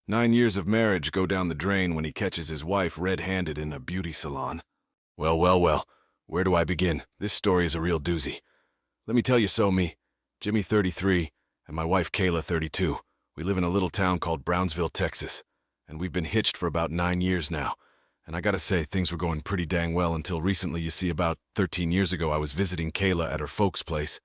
9 years of marriage go down the drain when he catches his wife red-handed in a beauty salon. Well, where do I begin? This story is a real doozy. Let me tell you me, Jimmy 33, and my wife Kayla 32. We live in a little town called Brownsville, Texas, and we've been hitched for about 9 years now. And I gotta say, things were going pretty dang well until recently. You see, about 13 years ago, I was visiting Kayla at her folks' place.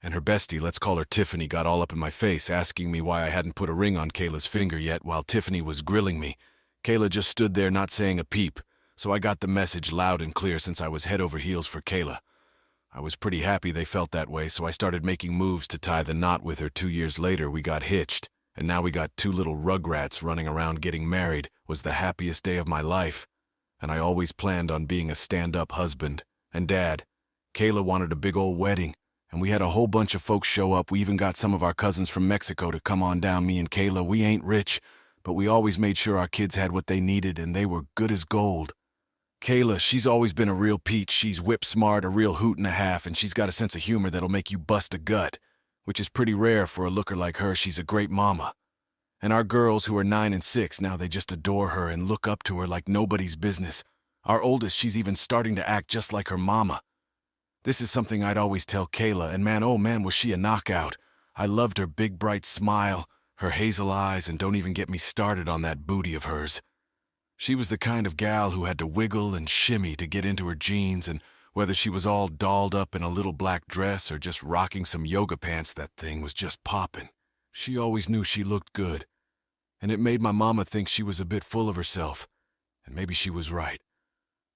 And her bestie, let's call her Tiffany, got all up in my face, asking me why I hadn't put a ring on Kayla's finger yet while Tiffany was grilling me. Kayla just stood there not saying a peep, so I got the message loud and clear since I was head over heels for Kayla. I was pretty happy they felt that way, so I started making moves to tie the knot with her. 2 years later, we got hitched, and now we got two little rugrats running around. Getting married was the happiest day of my life, and I always planned on being a stand-up husband and dad. Kayla wanted a big old wedding, and we had a whole bunch of folks show up. We even got some of our cousins from Mexico to come on down. Me and Kayla, we ain't rich, but we always made sure our kids had what they needed, and they were good as gold. Kayla, she's always been a real peach. She's whip smart, a real hoot and a half, and she's got a sense of humor that'll make you bust a gut, which is pretty rare for a looker like her. She's a great mama. And our girls, who are 9 and 6 now, they just adore her and look up to her like nobody's business. Our oldest, she's even starting to act just like her mama. This is something I'd always tell Kayla, and man, oh man, was she a knockout. I loved her big, bright smile, her hazel eyes, and don't even get me started on that booty of hers. She was the kind of gal who had to wiggle and shimmy to get into her jeans, and whether she was all dolled up in a little black dress or just rocking some yoga pants, that thing was just poppin'. She always knew she looked good, and it made my mama think she was a bit full of herself, and maybe she was right.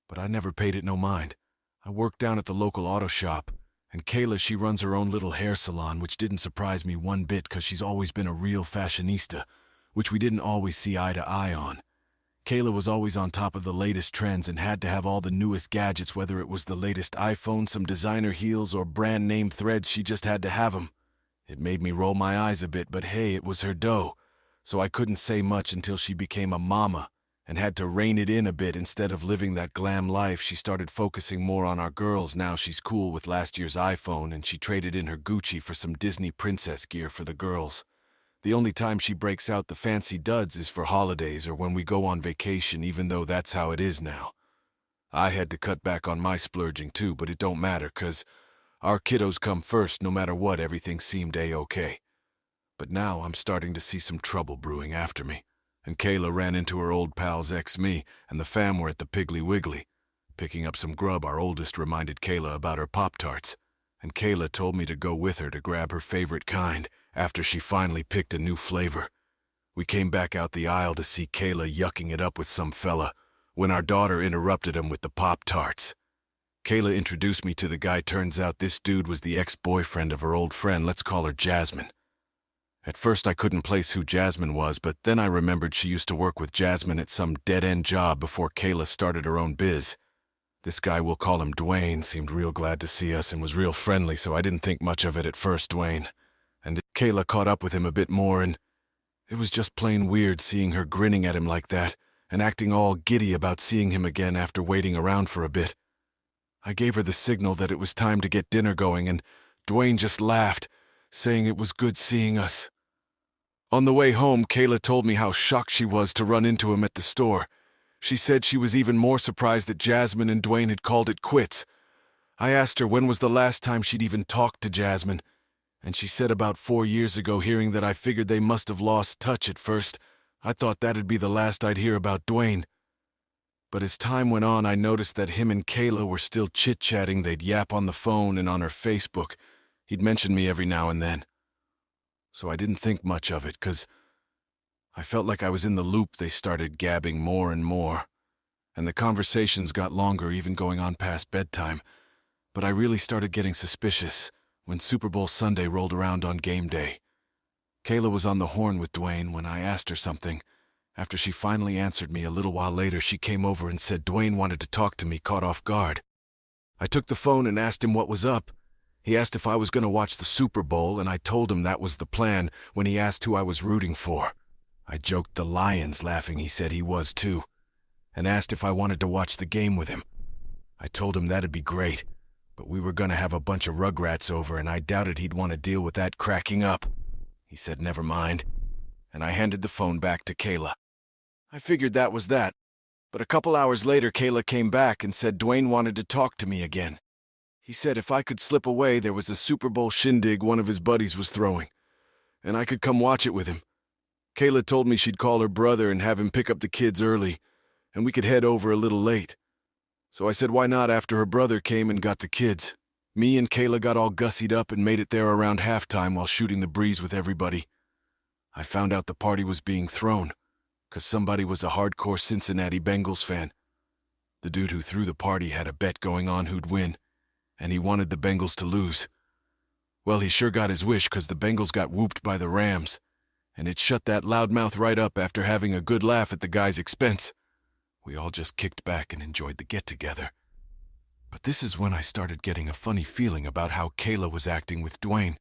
But I never paid it no mind. I worked down at the local auto shop, and Kayla, she runs her own little hair salon, which didn't surprise me one bit because she's always been a real fashionista, which we didn't always see eye to eye on. Kayla was always on top of the latest trends and had to have all the newest gadgets, whether it was the latest iPhone, some designer heels, or brand-name threads. She just had to have them. It made me roll my eyes a bit, but hey, it was her dough, so I couldn't say much until she became a mama and had to rein it in a bit. Instead of living that glam life, she started focusing more on our girls. Now she's cool with last year's iPhone, and she traded in her Gucci for some Disney princess gear for the girls. The only time she breaks out the fancy duds is for holidays or when we go on vacation, even though that's how it is now. I had to cut back on my splurging too, but it don't matter, 'cause our kiddos come first. No matter what, everything seemed A-okay. But now I'm starting to see some trouble brewing after me, and Kayla ran into her old pal's ex-me, and the fam were at the Piggly Wiggly. Picking up some grub, our oldest reminded Kayla about her Pop-Tarts, and Kayla told me to go with her to grab her favorite kind after she finally picked a new flavor. We came back out the aisle to see Kayla yucking it up with some fella when our daughter interrupted him with the Pop-Tarts. Kayla introduced me to the guy. Turns out this dude was the ex-boyfriend of her old friend. Let's call her Jasmine. At first I couldn't place who Jasmine was, but then I remembered she used to work with Jasmine at some dead-end job before Kayla started her own biz. This guy, we'll call him Dwayne, seemed real glad to see us and was real friendly, so I didn't think much of it at first. Dwayne. And Kayla caught up with him a bit more, and it was just plain weird seeing her grinning at him like that and acting all giddy about seeing him again after waiting around for a bit. I gave her the signal that it was time to get dinner going, and Dwayne just laughed, saying it was good seeing us. On the way home, Kayla told me how shocked she was to run into him at the store. She said she was even more surprised that Jasmine and Dwayne had called it quits. I asked her when was the last time she'd even talked to Jasmine, and she said about 4 years ago. Hearing that, I figured they must have lost touch at first. I thought that'd be the last I'd hear about Dwayne. But as time went on, I noticed that him and Kayla were still chit-chatting. They'd yap on the phone and on her Facebook. He'd mention me every now and then. So I didn't think much of it, 'cause I felt like I was in the loop. They started gabbing more and more, and the conversations got longer, even going on past bedtime. But I really started getting suspicious when Super Bowl Sunday rolled around on game day. Kayla was on the horn with Dwayne when I asked her something. After she finally answered me a little while later, she came over and said Dwayne wanted to talk to me. Caught off guard, I took the phone and asked him what was up. He asked if I was going to watch the Super Bowl, and I told him that was the plan. When he asked who I was rooting for, I joked the Lions, laughing. He said he was too, and asked if I wanted to watch the game with him. I told him that'd be great, but we were going to have a bunch of rugrats over, and I doubted he'd want to deal with that cracking up. He said never mind, and I handed the phone back to Kayla. I figured that was that, but a couple hours later Kayla came back and said Dwayne wanted to talk to me again. He said if I could slip away, there was a Super Bowl shindig one of his buddies was throwing, and I could come watch it with him. Kayla told me she'd call her brother and have him pick up the kids early, and we could head over a little late. So I said why not after her brother came and got the kids. Me and Kayla got all gussied up and made it there around halftime while shooting the breeze with everybody. I found out the party was being thrown, 'cause somebody was a hardcore Cincinnati Bengals fan. The dude who threw the party had a bet going on who'd win, and he wanted the Bengals to lose. Well, he sure got his wish 'cause the Bengals got whooped by the Rams, and it shut that loudmouth right up after having a good laugh at the guy's expense. We all just kicked back and enjoyed the get-together. But this is when I started getting a funny feeling about how Kayla was acting with Dwayne.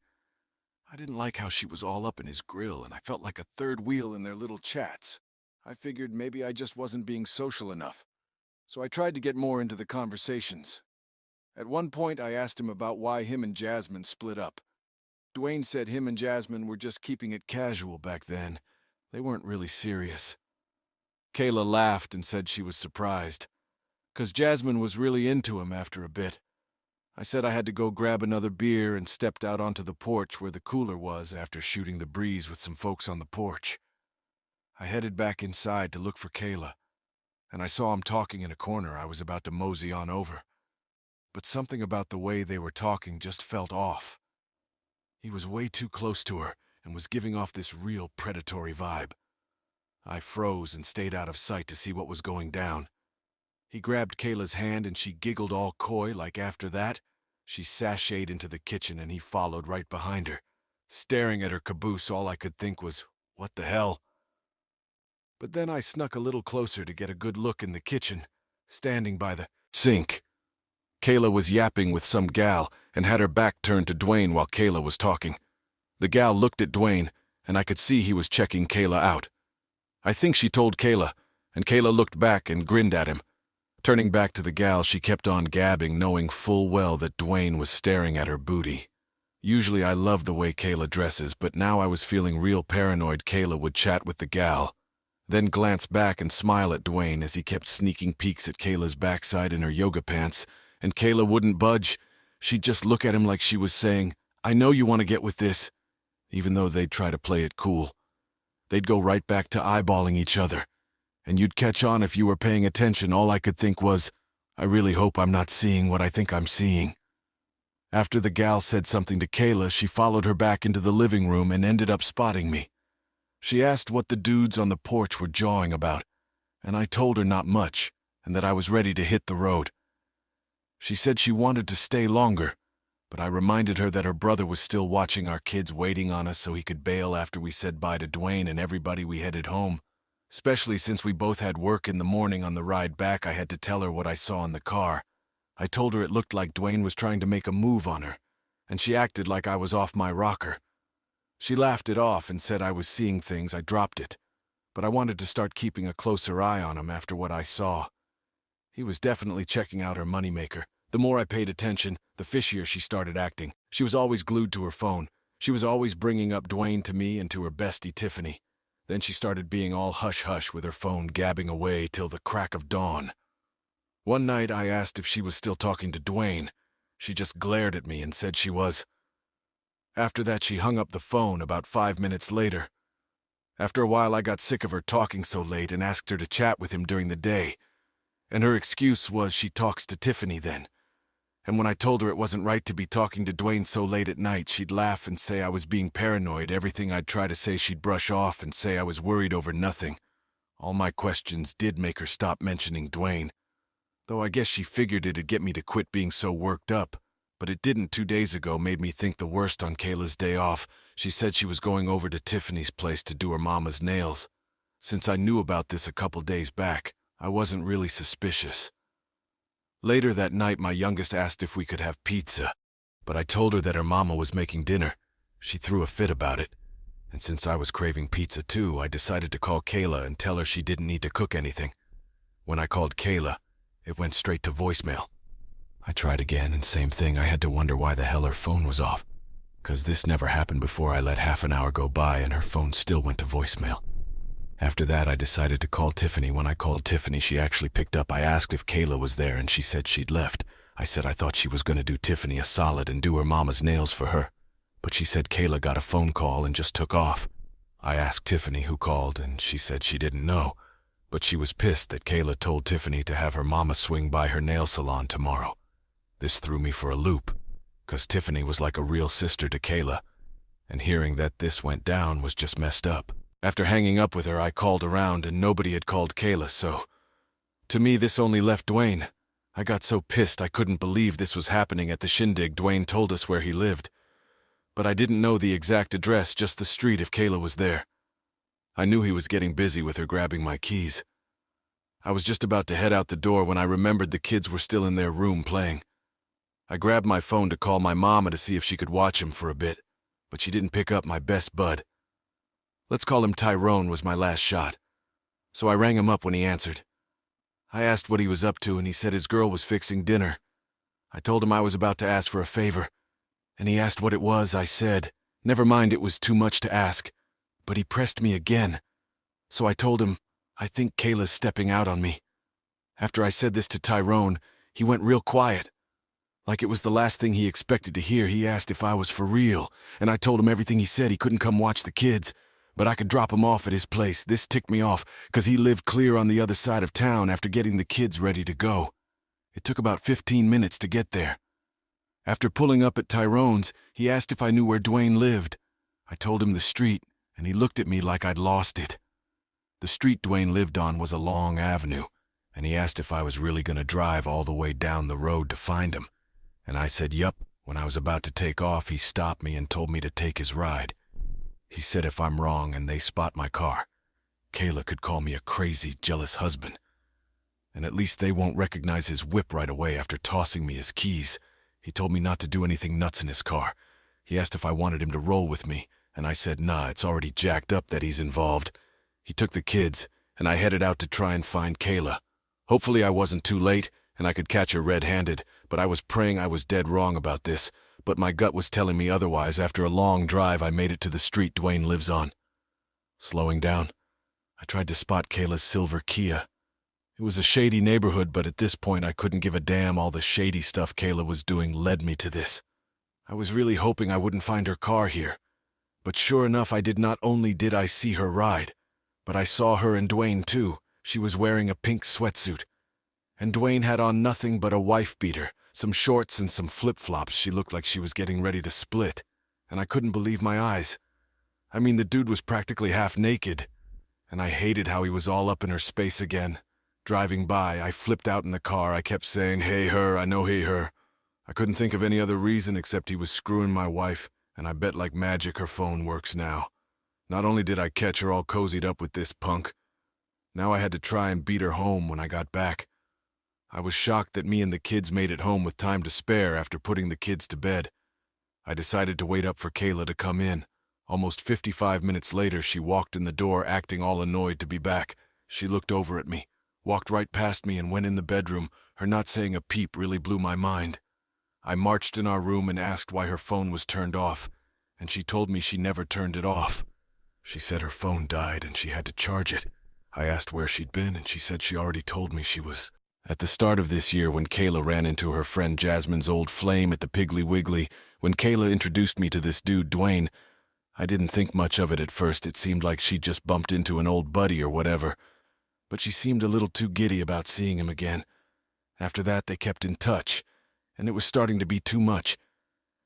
I didn't like how she was all up in his grill, and I felt like a third wheel in their little chats. I figured maybe I just wasn't being social enough, so I tried to get more into the conversations. At one point, I asked him about why him and Jasmine split up. Dwayne said him and Jasmine were just keeping it casual back then. They weren't really serious. Kayla laughed and said she was surprised, 'cause Jasmine was really into him after a bit. I said I had to go grab another beer and stepped out onto the porch where the cooler was after shooting the breeze with some folks on the porch. I headed back inside to look for Kayla, and I saw him talking in a corner. I was about to mosey on over, but something about the way they were talking just felt off. He was way too close to her and was giving off this real predatory vibe. I froze and stayed out of sight to see what was going down. He grabbed Kayla's hand and she giggled all coy like after that, she sashayed into the kitchen and he followed right behind her. Staring at her caboose, all I could think was, what the hell? But then I snuck a little closer to get a good look in the kitchen, standing by the sink. Kayla was yapping with some gal and had her back turned to Dwayne while Kayla was talking. The gal looked at Dwayne, and I could see he was checking Kayla out. I think she told Kayla, and Kayla looked back and grinned at him. Turning back to the gal, she kept on gabbing, knowing full well that Dwayne was staring at her booty. Usually I love the way Kayla dresses, but now I was feeling real paranoid Kayla would chat with the gal, then glance back and smile at Dwayne as he kept sneaking peeks at Kayla's backside in her yoga pants, and Kayla wouldn't budge. She'd just look at him like she was saying, I know you want to get with this, even though they'd try to play it cool. They'd go right back to eyeballing each other, and you'd catch on if you were paying attention. All I could think was, I really hope I'm not seeing what I think I'm seeing. After the gal said something to Kayla, she followed her back into the living room and ended up spotting me. She asked what the dudes on the porch were jawing about, and I told her not much, and that I was ready to hit the road. She said she wanted to stay longer, but I reminded her that her brother was still watching our kids, waiting on us so he could bail after we said bye to Dwayne and everybody. We headed home. Especially since we both had work in the morning. On the ride back, I had to tell her what I saw in the car. I told her it looked like Dwayne was trying to make a move on her, and she acted like I was off my rocker. She laughed it off and said I was seeing things. I dropped it, but I wanted to start keeping a closer eye on him after what I saw. He was definitely checking out her moneymaker. The more I paid attention, the fishier she started acting. She was always glued to her phone. She was always bringing up Dwayne to me and to her bestie Tiffany. Then she started being all hush-hush with her phone, gabbing away till the crack of dawn. One night I asked if she was still talking to Dwayne. She just glared at me and said she was. After that she hung up the phone about 5 minutes later. After a while I got sick of her talking so late and asked her to chat with him during the day. And her excuse was she talks to Tiffany then. And when I told her it wasn't right to be talking to Dwayne so late at night, she'd laugh and say I was being paranoid. Everything I'd try to say she'd brush off and say I was worried over nothing. All my questions did make her stop mentioning Dwayne, though I guess she figured it'd get me to quit being so worked up. But it didn't. 2 days ago made me think the worst. On Kayla's day off, she said she was going over to Tiffany's place to do her mama's nails. Since I knew about this a couple days back, I wasn't really suspicious. Later that night, my youngest asked if we could have pizza, but I told her that her mama was making dinner. She threw a fit about it, and since I was craving pizza too, I decided to call Kayla and tell her she didn't need to cook anything. When I called Kayla, it went straight to voicemail. I tried again, and same thing. I had to wonder why the hell her phone was off. 'Cause this never happened before. I let half an hour go by and her phone still went to voicemail. After that, I decided to call Tiffany. When I called Tiffany, she actually picked up. I asked if Kayla was there and she said she'd left. I said I thought she was going to do Tiffany a solid and do her mama's nails for her. But she said Kayla got a phone call and just took off. I asked Tiffany who called and she said she didn't know. But she was pissed that Kayla told Tiffany to have her mama swing by her nail salon tomorrow. This threw me for a loop, 'cause Tiffany was like a real sister to Kayla, and hearing that this went down was just messed up. After hanging up with her, I called around and nobody had called Kayla, so to me this only left Dwayne. I got so pissed I couldn't believe this was happening at the shindig. Dwayne told us where he lived, but I didn't know the exact address, just the street if Kayla was there. I knew he was getting busy with her grabbing my keys. I was just about to head out the door when I remembered the kids were still in their room playing. I grabbed my phone to call my mama to see if she could watch him for a bit, but she didn't pick up. My best bud, let's call him Tyrone, was my last shot. So I rang him up when he answered. I asked what he was up to and he said his girl was fixing dinner. I told him I was about to ask for a favor, and he asked what it was. I said, never mind, it was too much to ask, but he pressed me again. So I told him, I think Kayla's stepping out on me. After I said this to Tyrone, he went real quiet. Like it was the last thing he expected to hear. He asked if I was for real, and I told him everything. He said he couldn't come watch the kids, but I could drop him off at his place. This ticked me off, 'cause he lived clear on the other side of town. After getting the kids ready to go, it took about 15 minutes to get there. After pulling up at Tyrone's, he asked if I knew where Dwayne lived. I told him the street, and he looked at me like I'd lost it. The street Dwayne lived on was a long avenue, and he asked if I was really going to drive all the way down the road to find him. And I said yup. When I was about to take off, he stopped me and told me to take his ride. He said if I'm wrong and they spot my car, Kayla could call me a crazy, jealous husband. And at least they won't recognize his whip right away after tossing me his keys. He told me not to do anything nuts in his car. He asked if I wanted him to roll with me, and I said nah, it's already jacked up that he's involved. He took the kids, and I headed out to try and find Kayla. Hopefully I wasn't too late, and I could catch her red-handed, but I was praying I was dead wrong about this. But my gut was telling me otherwise. After a long drive, I made it to the street Dwayne lives on. Slowing down, I tried to spot Kayla's silver Kia. It was a shady neighborhood, but at this point I couldn't give a damn. All the shady stuff Kayla was doing led me to this. I was really hoping I wouldn't find her car here. But sure enough, I did. Not only did I see her ride, but I saw her and Dwayne too. She was wearing a pink sweatsuit, and Dwayne had on nothing but a wife-beater, some shorts and some flip-flops. She looked like she was getting ready to split, and I couldn't believe my eyes. I mean, the dude was practically half naked, and I hated how he was all up in her space again. Driving by, I flipped out in the car. I kept saying, hey, her, I know, hey, her. I couldn't think of any other reason except he was screwing my wife, and I bet like magic her phone works now. Not only did I catch her all cozied up with this punk, now I had to try and beat her home when I got back. I was shocked that me and the kids made it home with time to spare after putting the kids to bed. I decided to wait up for Kayla to come in. Almost 55 minutes later, she walked in the door acting all annoyed to be back. She looked over at me, walked right past me and went in the bedroom. Her not saying a peep really blew my mind. I marched in our room and asked why her phone was turned off, and she told me she never turned it off. She said her phone died and she had to charge it. I asked where she'd been and she said she already told me she was. At the start of this year, when Kayla ran into her friend Jasmine's old flame at the Piggly Wiggly, when Kayla introduced me to this dude, Dwayne, I didn't think much of it at first. It seemed like she'd just bumped into an old buddy or whatever. But she seemed a little too giddy about seeing him again. After that, they kept in touch, and it was starting to be too much.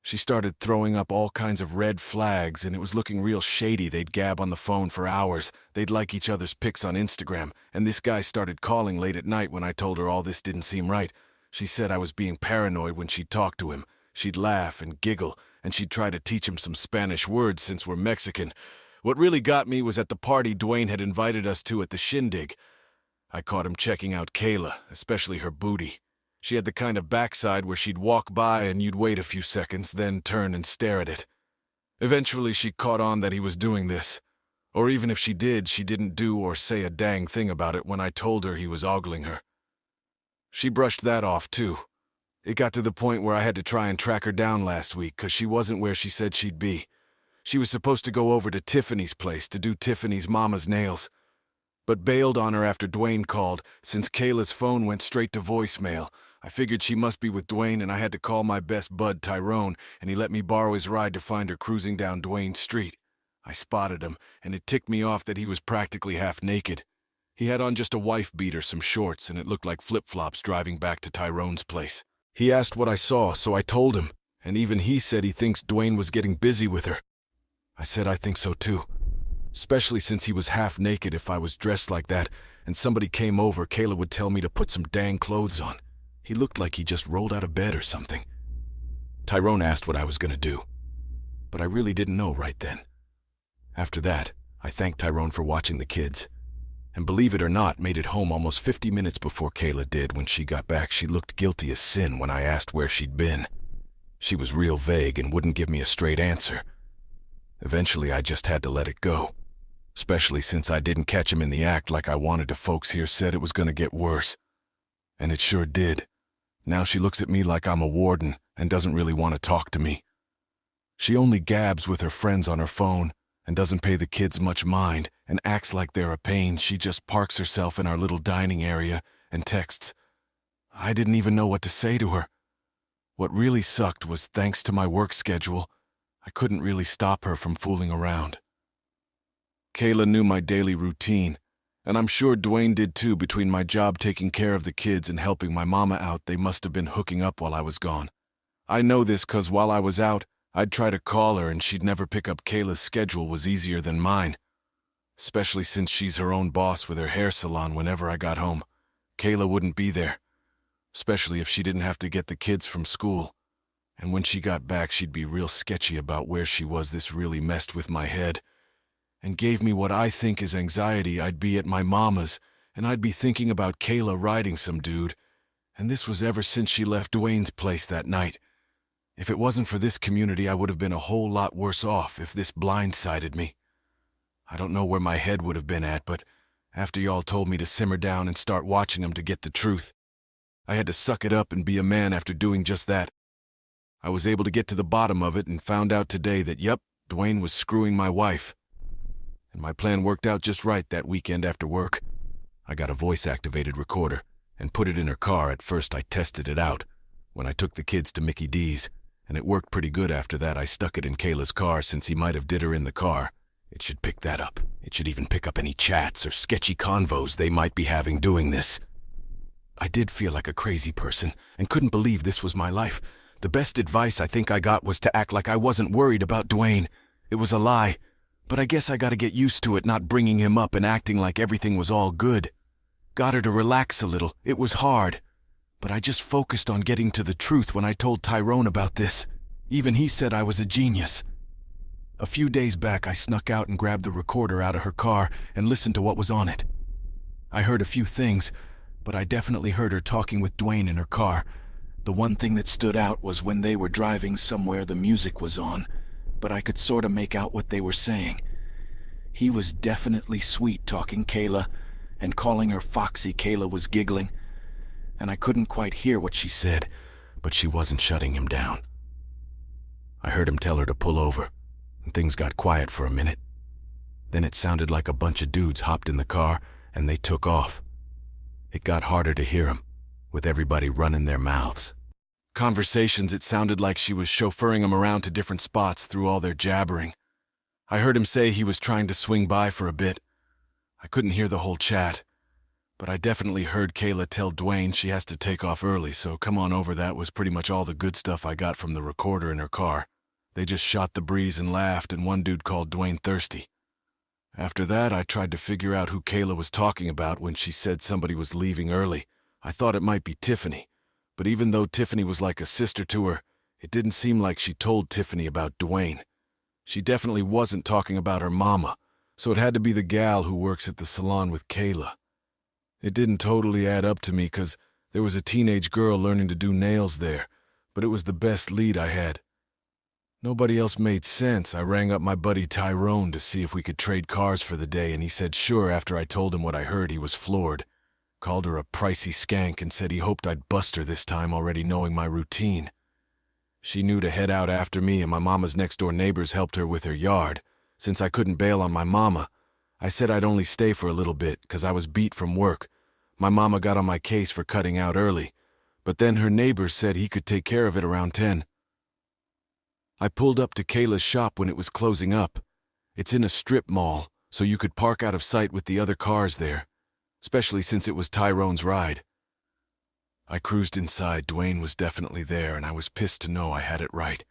She started throwing up all kinds of red flags, and it was looking real shady. They'd gab on the phone for hours. They'd like each other's pics on Instagram, and this guy started calling late at night. When I told her all this didn't seem right, she said I was being paranoid when she'd talk to him. She'd laugh and giggle, and she'd try to teach him some Spanish words since we're Mexican. What really got me was at the party Dwayne had invited us to at the shindig. I caught him checking out Kayla, especially her booty. She had the kind of backside where she'd walk by and you'd wait a few seconds, then turn and stare at it. Eventually she caught on that he was doing this. Or even if she did, she didn't do or say a dang thing about it when I told her he was ogling her. She brushed that off too. It got to the point where I had to try and track her down last week because she wasn't where she said she'd be. She was supposed to go over to Tiffany's place to do Tiffany's mama's nails, but bailed on her after Dwayne called. Since Kayla's phone went straight to voicemail, I figured she must be with Dwayne, and I had to call my best bud Tyrone, and he let me borrow his ride to find her cruising down Dwayne Street. I spotted him, and it ticked me off that he was practically half naked. He had on just a wife beater, some shorts, and it looked like flip-flops driving back to Tyrone's place. He asked what I saw, so I told him, and even he said he thinks Dwayne was getting busy with her. I said I think so too. Especially since he was half naked. If I was dressed like that and somebody came over, Kayla would tell me to put some dang clothes on. He looked like he just rolled out of bed or something. Tyrone asked what I was gonna do, but I really didn't know right then. After that, I thanked Tyrone for watching the kids, and believe it or not, made it home almost 50 minutes before Kayla did. When she got back, she looked guilty as sin when I asked where she'd been. She was real vague and wouldn't give me a straight answer. Eventually, I just had to let it go, especially since I didn't catch him in the act like I wanted to. Folks here said it was gonna get worse, and it sure did. Now she looks at me like I'm a warden and doesn't really want to talk to me. She only gabs with her friends on her phone and doesn't pay the kids much mind and acts like they're a pain. She just parks herself in our little dining area and texts. I didn't even know what to say to her. What really sucked was, thanks to my work schedule, I couldn't really stop her from fooling around. Kayla knew my daily routine, and I'm sure Dwayne did too. Between my job taking care of the kids and helping my mama out, they must have been hooking up while I was gone. I know this because while I was out, I'd try to call her and she'd never pick up. Kayla's schedule was easier than mine, especially since she's her own boss with her hair salon. Whenever I got home, Kayla wouldn't be there, especially if she didn't have to get the kids from school. And when she got back, she'd be real sketchy about where she was. This really messed with my head and gave me what I think is anxiety. I'd be at my mama's, and I'd be thinking about Kayla riding some dude, and this was ever since she left Dwayne's place that night. If it wasn't for this community, I would have been a whole lot worse off. If this blindsided me, I don't know where my head would have been at, but after y'all told me to simmer down and start watching them to get the truth, I had to suck it up and be a man. After doing just that, I was able to get to the bottom of it and found out today that, yep, Dwayne was screwing my wife. And my plan worked out just right. That weekend after work, I got a voice-activated recorder and put it in her car. At first I tested it out when I took the kids to Mickey D's, and it worked pretty good. After that, I stuck it in Kayla's car. Since he might have did her in the car, it should pick that up. It should even pick up any chats or sketchy convos they might be having doing this. I did feel like a crazy person and couldn't believe this was my life. The best advice I think I got was to act like I wasn't worried about Dwayne. It was a lie, but I guess I gotta get used to it, not bringing him up and acting like everything was all good. Got her to relax a little. It was hard, but I just focused on getting to the truth. When I told Tyrone about this, even he said I was a genius. A few days back, I snuck out and grabbed the recorder out of her car and listened to what was on it. I heard a few things, but I definitely heard her talking with Dwayne in her car. The one thing that stood out was when they were driving somewhere, the music was on, but I could sort of make out what they were saying. He was definitely sweet-talking Kayla and calling her Foxy. Kayla was giggling, and I couldn't quite hear what she said, but she wasn't shutting him down. I heard him tell her to pull over, and things got quiet for a minute. Then it sounded like a bunch of dudes hopped in the car, and they took off. It got harder to hear him, with everybody running their mouths. Conversations, it sounded like she was chauffeuring him around to different spots through all their jabbering. I heard him say he was trying to swing by for a bit. I couldn't hear the whole chat, but I definitely heard Kayla tell Dwayne she has to take off early, so come on over. That was pretty much all the good stuff I got from the recorder in her car. They just shot the breeze and laughed, and one dude called Dwayne thirsty. After that, I tried to figure out who Kayla was talking about when she said somebody was leaving early. I thought it might be Tiffany, but even though Tiffany was like a sister to her, it didn't seem like she told Tiffany about Dwayne. She definitely wasn't talking about her mama, so it had to be the gal who works at the salon with Kayla. It didn't totally add up to me because there was a teenage girl learning to do nails there, but it was the best lead I had. Nobody else made sense. I rang up my buddy Tyrone to see if we could trade cars for the day, and he said sure. After I told him what I heard, he was floored, Called her a pricey skank and said he hoped I'd bust her this time, already knowing my routine. She knew to head out after me, and my mama's next-door neighbors helped her with her yard. Since I couldn't bail on my mama, I said I'd only stay for a little bit because I was beat from work. My mama got on my case for cutting out early, but then her neighbor said he could take care of it around 10. I pulled up to Kayla's shop when it was closing up. It's in a strip mall, so you could park out of sight with the other cars there, especially since it was Tyrone's ride. I cruised inside. Dwayne was definitely there, and I was pissed to know I had it right.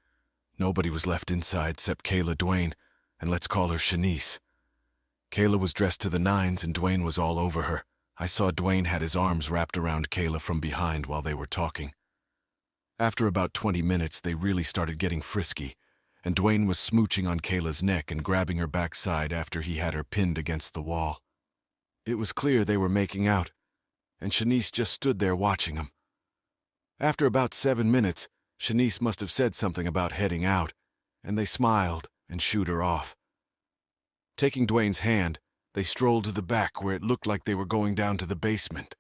Nobody was left inside except Kayla, Dwayne, and let's call her Shanice. Kayla was dressed to the nines, and Dwayne was all over her. I saw Dwayne had his arms wrapped around Kayla from behind while they were talking. After about 20 minutes, they really started getting frisky, and Dwayne was smooching on Kayla's neck and grabbing her backside after he had her pinned against the wall. It was clear they were making out, and Shanice just stood there watching them. After about 7 minutes, Shanice must have said something about heading out, and they smiled and shooed her off. Taking Dwayne's hand, they strolled to the back where it looked like they were going down to the basement.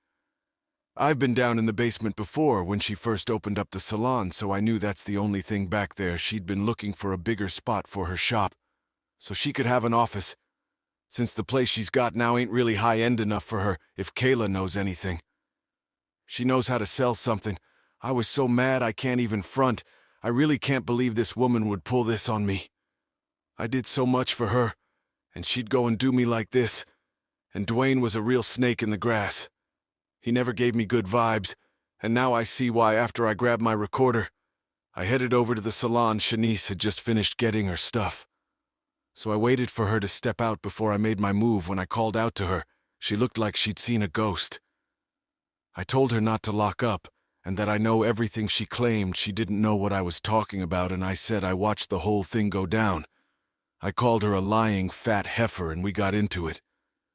I've been down in the basement before when she first opened up the salon, so I knew that's the only thing back there. She'd been looking for a bigger spot for her shop, so she could have an office, since the place she's got now ain't really high-end enough for her, if Kayla knows anything. She knows how to sell something. I was so mad I can't even front. I really can't believe this woman would pull this on me. I did so much for her, and she'd go and do me like this. And Dwayne was a real snake in the grass. He never gave me good vibes, and now I see why. After I grabbed my recorder, I headed over to the salon. Shanice had just finished getting her stuff. So I waited for her to step out before I made my move. When I called out to her, she looked like she'd seen a ghost. I told her not to lock up, and that I know everything. She claimed she didn't know what I was talking about, and I said I watched the whole thing go down. I called her a lying fat heifer, and we got into it.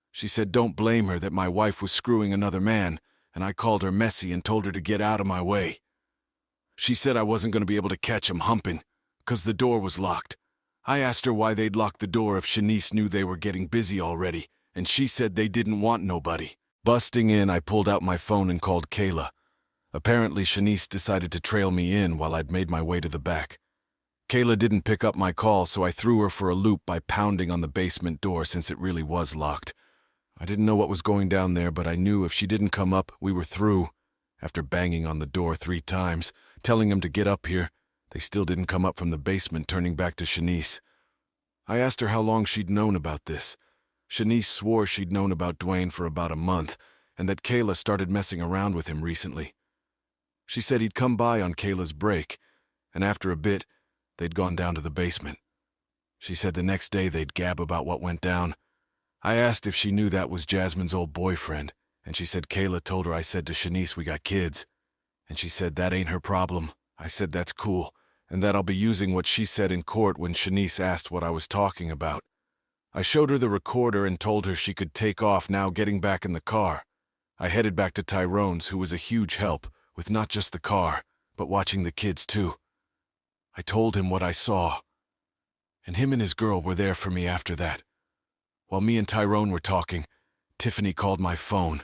She said don't blame her, that my wife was screwing another man, and I called her messy and told her to get out of my way. She said I wasn't going to be able to catch him humping, 'cause the door was locked. I asked her why they'd lock the door if Shanice knew they were getting busy already, and she said they didn't want nobody. Busting in, I pulled out my phone and called Kayla. Apparently, Shanice decided to trail me in while I'd made my way to the back. Kayla didn't pick up my call, so I threw her for a loop by pounding on the basement door since it really was locked. I didn't know what was going down there, but I knew if she didn't come up, we were through. After banging on the door 3 times, telling them to get up here, they still didn't come up from the basement, turning back to Shanice. I asked her how long she'd known about this. Shanice swore she'd known about Dwayne for about a month, and that Kayla started messing around with him recently. She said he'd come by on Kayla's break, and after a bit, they'd gone down to the basement. She said the next day they'd gab about what went down. I asked if she knew that was Jasmine's old boyfriend, and she said Kayla told her I said to Shanice we got kids. And she said that ain't her problem. I said that's cool, and that I'll be using what she said in court when Shanice asked what I was talking about. I showed her the recorder and told her she could take off now. Getting back in the car, I headed back to Tyrone's, who was a huge help, with not just the car, but watching the kids too. I told him what I saw, and him and his girl were there for me after that. While me and Tyrone were talking, Tiffany called my phone.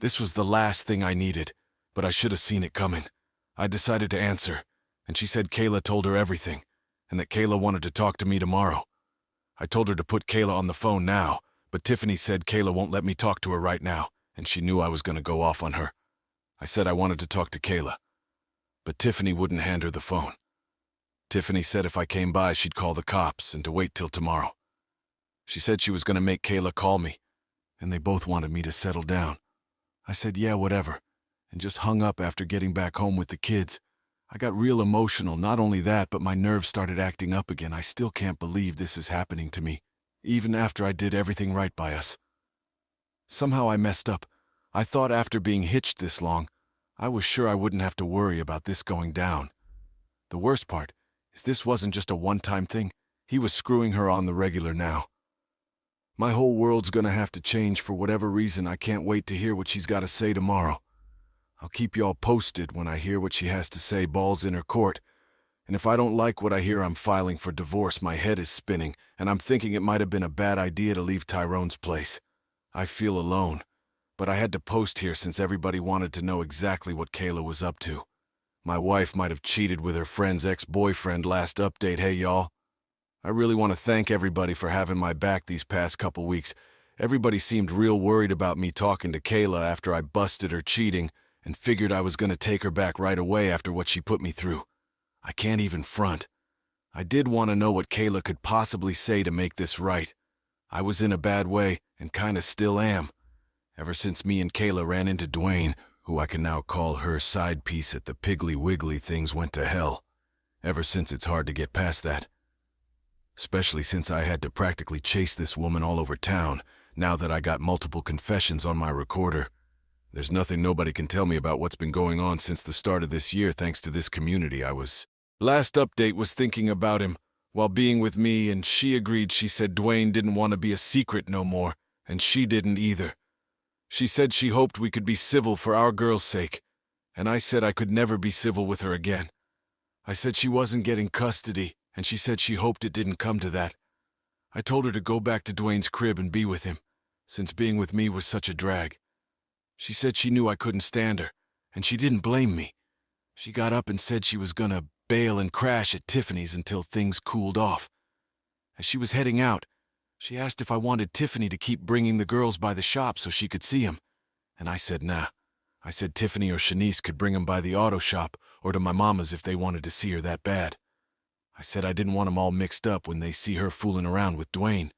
This was the last thing I needed, but I should have seen it coming. I decided to answer, and she said Kayla told her everything, and that Kayla wanted to talk to me tomorrow. I told her to put Kayla on the phone now, but Tiffany said Kayla won't let me talk to her right now, and she knew I was going to go off on her. I said I wanted to talk to Kayla, but Tiffany wouldn't hand her the phone. Tiffany said if I came by, she'd call the cops and to wait till tomorrow. She said she was going to make Kayla call me, and they both wanted me to settle down. I said, yeah, whatever, and just hung up after getting back home with the kids. I got real emotional. Not only that, but my nerves started acting up again. I still can't believe this is happening to me, even after I did everything right by us. Somehow I messed up. I thought after being hitched this long, I was sure I wouldn't have to worry about this going down. The worst part is this wasn't just a one-time thing. He was screwing her on the regular now. My whole world's gonna have to change for whatever reason. I can't wait to hear what she's got to say tomorrow. I'll keep y'all posted when I hear what she has to say. Ball's in her court. And if I don't like what I hear, I'm filing for divorce. My head is spinning, and I'm thinking it might have been a bad idea to leave Tyrone's place. I feel alone. but I had to post here since everybody wanted to know exactly what Kayla was up to. My wife might have cheated with her friend's ex-boyfriend last update. Hey, y'all. I really want to thank everybody for having my back these past couple weeks. Everybody seemed real worried about me talking to Kayla after I busted her cheating and figured I was going to take her back right away after what she put me through. I can't even front. I did want to know what Kayla could possibly say to make this right. I was in a bad way and kinda still am. Ever since me and Kayla ran into Dwayne, who I can now call her side piece at the Piggly Wiggly, things went to hell. Ever since, it's hard to get past that. Especially since I had to practically chase this woman all over town, now that I got multiple confessions on my recorder. There's nothing nobody can tell me about what's been going on since the start of this year thanks to this community. Last update was thinking about him while being with me, and she agreed. She said Dwayne didn't want to be a secret no more, and she didn't either. She said she hoped we could be civil for our girl's sake, and I said I could never be civil with her again. I said she wasn't getting custody, and she said she hoped it didn't come to that. I told her to go back to Dwayne's crib and be with him, since being with me was such a drag. She said she knew I couldn't stand her, and she didn't blame me. She got up and said she was gonna bail and crash at Tiffany's until things cooled off. As she was heading out, she asked if I wanted Tiffany to keep bringing the girls by the shop so she could see him, and I said nah. I said Tiffany or Shanice could bring them by the auto shop or to my mama's if they wanted to see her that bad. I said I didn't want them all mixed up when they see her fooling around with Dwayne.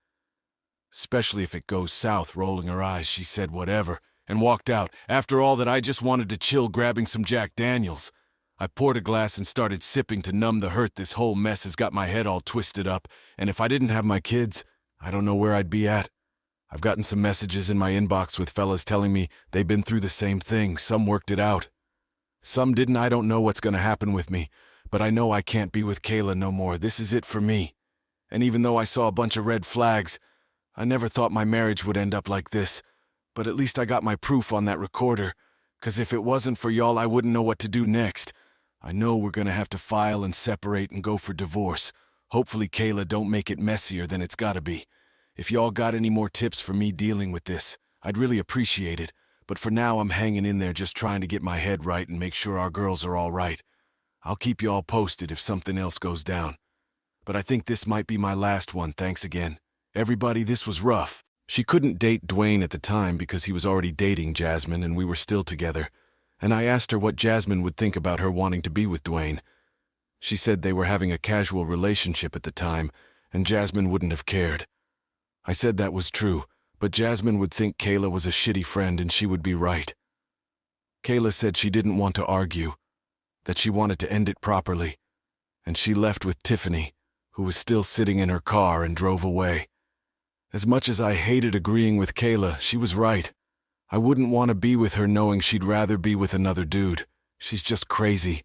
Especially if it goes south. Rolling her eyes, she said whatever, and walked out. After all that, I just wanted to chill, grabbing some Jack Daniels. I poured a glass and started sipping to numb the hurt. This whole mess has got my head all twisted up, and if I didn't have my kids, I don't know where I'd be at. I've gotten some messages in my inbox with fellas telling me they've been through the same thing. Some worked it out. Some didn't. I don't know what's gonna happen with me, but I know I can't be with Kayla no more. This is it for me. And even though I saw a bunch of red flags, I never thought my marriage would end up like this. But at least I got my proof on that recorder, 'cause if it wasn't for y'all, I wouldn't know what to do next. I know we're gonna have to file and separate and go for divorce. Hopefully Kayla don't make it messier than it's gotta be. If y'all got any more tips for me dealing with this, I'd really appreciate it. But for now, I'm hanging in there, just trying to get my head right and make sure our girls are all right. I'll keep y'all posted if something else goes down. But I think this might be my last one. Thanks again. Everybody, this was rough. She couldn't date Dwayne at the time because he was already dating Jasmine and we were still together. And I asked her what Jasmine would think about her wanting to be with Dwayne. She said they were having a casual relationship at the time, and Jasmine wouldn't have cared. I said that was true, but Jasmine would think Kayla was a shitty friend and she would be right. Kayla said she didn't want to argue, that she wanted to end it properly, and she left with Tiffany, who was still sitting in her car, and drove away. As much as I hated agreeing with Kayla, she was right. I wouldn't want to be with her knowing she'd rather be with another dude. She's just crazy.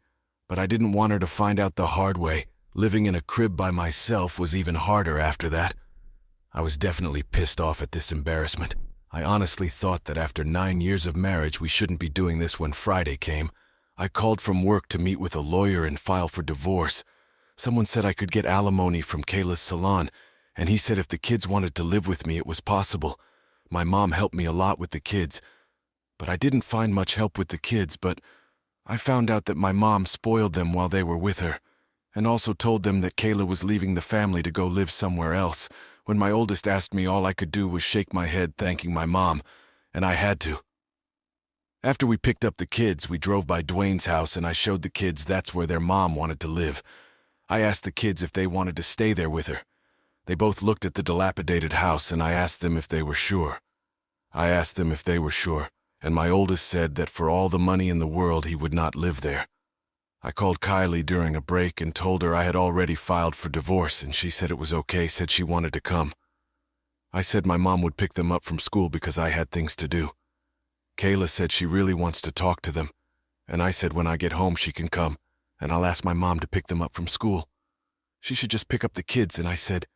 But I didn't want her to find out the hard way. Living in a crib by myself was even harder after that. I was definitely pissed off at this embarrassment. I honestly thought that after 9 years of marriage we shouldn't be doing this. When Friday came, I called from work to meet with a lawyer and file for divorce. Someone said I could get alimony from Kayla's salon, and he said if the kids wanted to live with me it was possible. My mom helped me a lot with the kids, but I didn't find much help with the kids. But I found out that my mom spoiled them while they were with her, and also told them that Kayla was leaving the family to go live somewhere else. When my oldest asked me, all I could do was shake my head, thanking my mom, and I had to. After we picked up the kids, we drove by Dwayne's house, and I showed the kids that's where their mom wanted to live. I asked the kids if they wanted to stay there with her. They both looked at the dilapidated house, and I asked them if they were sure. And my oldest said that for all the money in the world he would not live there. I called Kylie during a break and told her I had already filed for divorce, and she said it was okay, said she wanted to come. I said my mom would pick them up from school because I had things to do. Kayla said she really wants to talk to them, and I said when I get home she can come, and I'll ask my mom to pick them up from school. She should just pick up the kids, and I said,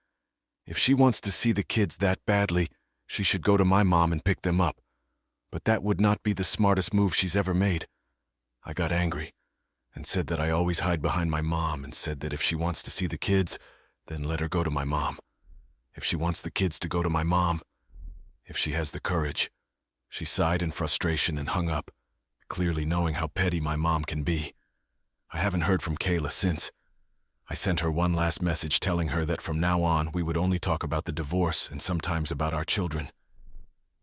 if she wants to see the kids that badly, she should go to my mom and pick them up. But that would not be the smartest move she's ever made. I got angry and said that I always hide behind my mom, and said that if she wants to see the kids, then let her go to my mom. If she wants the kids to go to my mom, if she has the courage, She sighed in frustration and hung up, clearly knowing how petty my mom can be. I haven't heard from Kayla since. I sent her one last message telling her that from now on we would only talk about the divorce and sometimes about our children.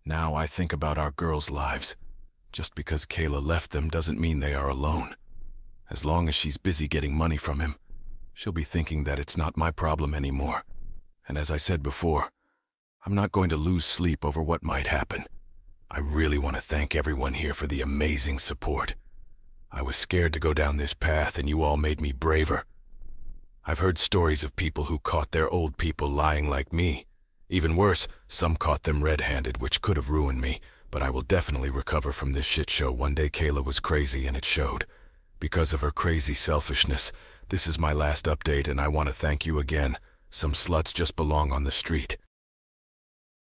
Now I think about our girls' lives. Just because Kayla left them doesn't mean they are alone. As long as she's busy getting money from him, she'll be thinking that it's not my problem anymore. And as I said before, I'm not going to lose sleep over what might happen. I really want to thank everyone here for the amazing support. I was scared to go down this path and you all made me braver. I've heard stories of people who caught their old people lying like me. Even worse, some caught them red-handed, which could have ruined me, but I will definitely recover from this shit show. One day Kayla was crazy and it showed. Because of her crazy selfishness, this is my last update and I want to thank you again. Some sluts just belong on the street.